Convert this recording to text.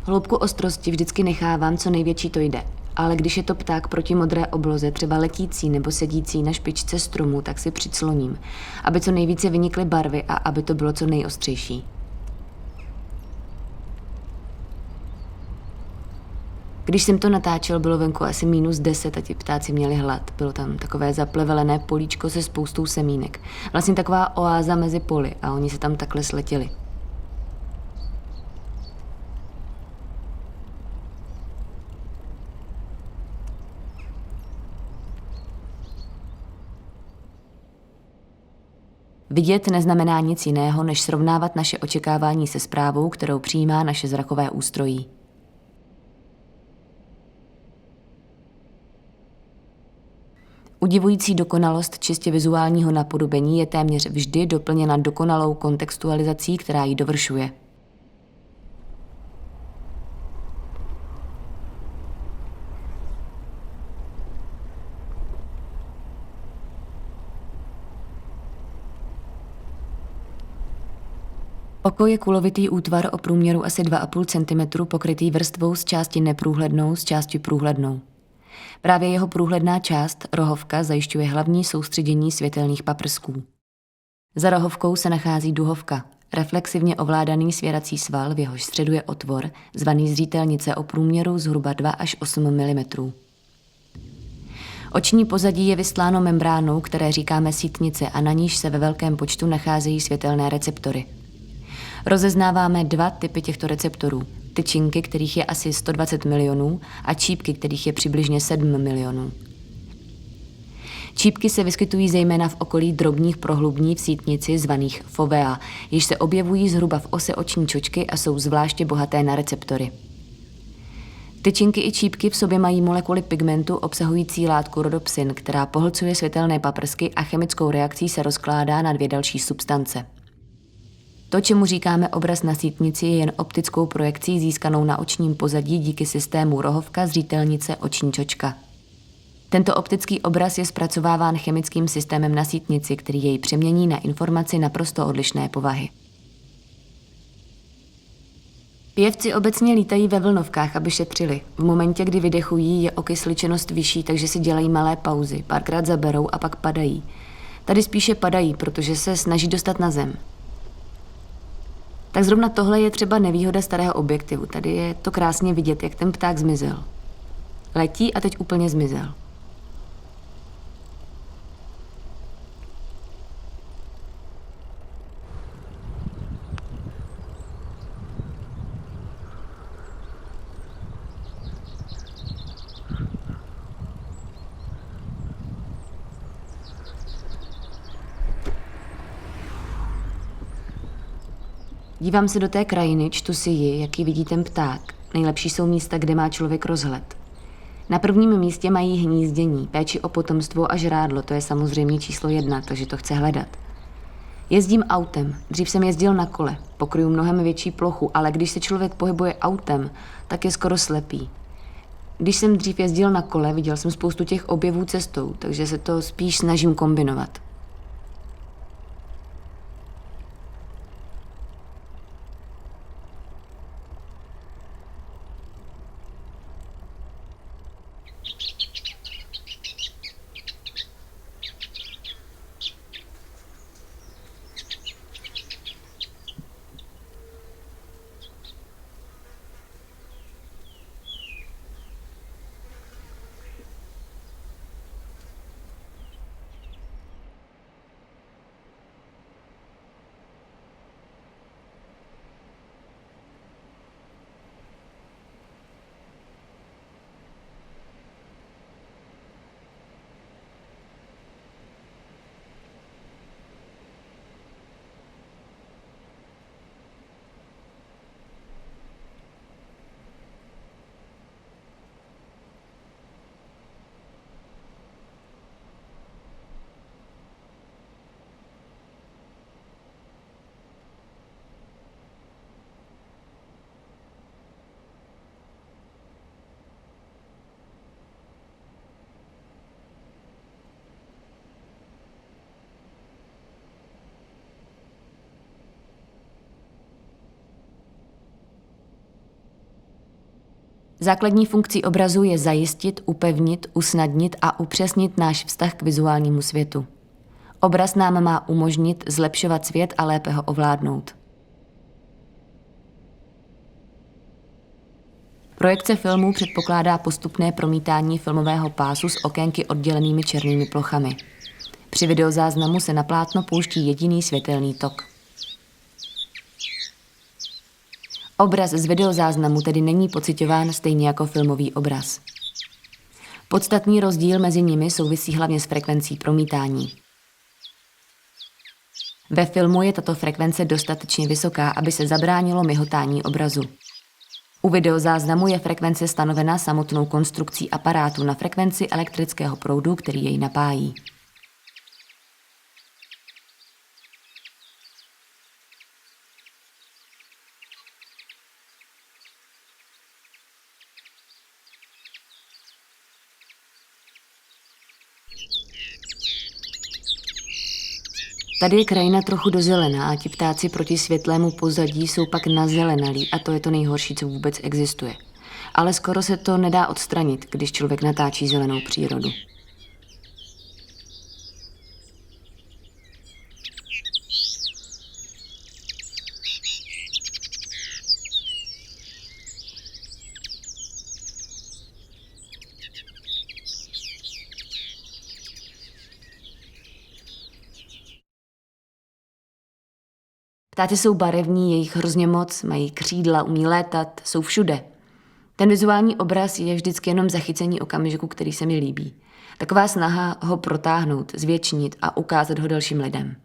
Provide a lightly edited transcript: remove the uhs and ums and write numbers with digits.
Hloubku ostrosti vždycky nechávám, co největší to jde. Ale když je to pták proti modré obloze, třeba letící nebo sedící na špičce stromu, tak si přicloním, aby co nejvíce vynikly barvy a aby to bylo co nejostřejší. Když jsem to natáčel, bylo venku asi -10 a ti ptáci měli hlad. Bylo tam takové zaplevelené políčko se spoustou semínek. Vlastně taková oáza mezi poli a oni se tam takhle sletěli. Vidět neznamená nic jiného, než srovnávat naše očekávání se zprávou, kterou přijímá naše zrakové ústrojí. Udivující dokonalost čistě vizuálního napodobení je téměř vždy doplněna dokonalou kontextualizací, která ji dovršuje. Oko je kulovitý útvar o průměru asi 2,5 cm pokrytý vrstvou z části neprůhlednou s částí průhlednou. Právě jeho průhledná část, rohovka, zajišťuje hlavní soustředění světelných paprsků. Za rohovkou se nachází duhovka, reflexivně ovládaný svěrací sval, v jehož středu je otvor, zvaný zřítelnice o průměru zhruba 2 až 8 mm. Oční pozadí je vystláno membránou, které říkáme sítnice a na níž se ve velkém počtu nacházejí světelné receptory. Rozeznáváme 2 typy těchto receptorů. Tyčinky, kterých je asi 120 milionů, a čípky, kterých je přibližně 7 milionů. Čípky se vyskytují zejména v okolí drobných prohlubní v sítnici zvaných fovea, jež se objevují zhruba v ose oční čočky a jsou zvláště bohaté na receptory. Tyčinky i čípky v sobě mají molekuly pigmentu obsahující látku rodopsin, která pohlcuje světelné paprsky a chemickou reakcí se rozkládá na 2 další substance. To, čemu říkáme obraz na sítnici, je jen optickou projekcí získanou na očním pozadí díky systému rohovka, zřítelnice, oční čočka. Tento optický obraz je zpracováván chemickým systémem na sítnici, který jej přemění na informaci naprosto odlišné povahy. Pěvci obecně lítají ve vlnovkách, aby šetřili. V momentě, kdy vydechují, je okysličenost vyšší, takže si dělají malé pauzy, párkrát zaberou a pak padají. Tady spíše padají, protože se snaží dostat na zem. Tak zrovna tohle je třeba nevýhoda starého objektivu. Tady je to krásně vidět, jak ten pták zmizel. Letí a teď úplně zmizel. Dívám se do té krajiny, čtu si ji, jaký vidí ten pták. Nejlepší jsou místa, kde má člověk rozhled. Na prvním místě mají hnízdění, péči o potomstvo a žrádlo, to je samozřejmě číslo 1, takže to chce hledat. Jezdím autem, dřív jsem jezdil na kole, pokryju mnohem větší plochu, ale když se člověk pohybuje autem, tak je skoro slepý. Když jsem dřív jezdil na kole, viděl jsem spoustu těch objevů cestou, takže se to spíš snažím kombinovat. Základní funkcí obrazu je zajistit, upevnit, usnadnit a upřesnit náš vztah k vizuálnímu světu. Obraz nám má umožnit zlepšovat svět a lépe ho ovládnout. Projekce filmů předpokládá postupné promítání filmového pásu s okénky oddělenými černými plochami. Při videozáznamu se na plátno pouští jediný světelný tok. Obraz z videozáznamu tedy není pociťován stejně jako filmový obraz. Podstatný rozdíl mezi nimi souvisí hlavně s frekvencí promítání. Ve filmu je tato frekvence dostatečně vysoká, aby se zabránilo mihotání obrazu. U videozáznamu je frekvence stanovena samotnou konstrukcí aparátu na frekvenci elektrického proudu, který jej napájí. Tady je krajina trochu dozelená a ti ptáci proti světlému pozadí jsou pak nazelenalí a to je to nejhorší, co vůbec existuje. Ale skoro se to nedá odstranit, když člověk natáčí zelenou přírodu. Ptáci jsou barevní, je jich hrozně moc, mají křídla, umí létat, jsou všude. Ten vizuální obraz je vždycky jenom zachycení okamžiku, který se mi líbí. Taková snaha ho protáhnout, zvětšnit a ukázat ho dalším lidem.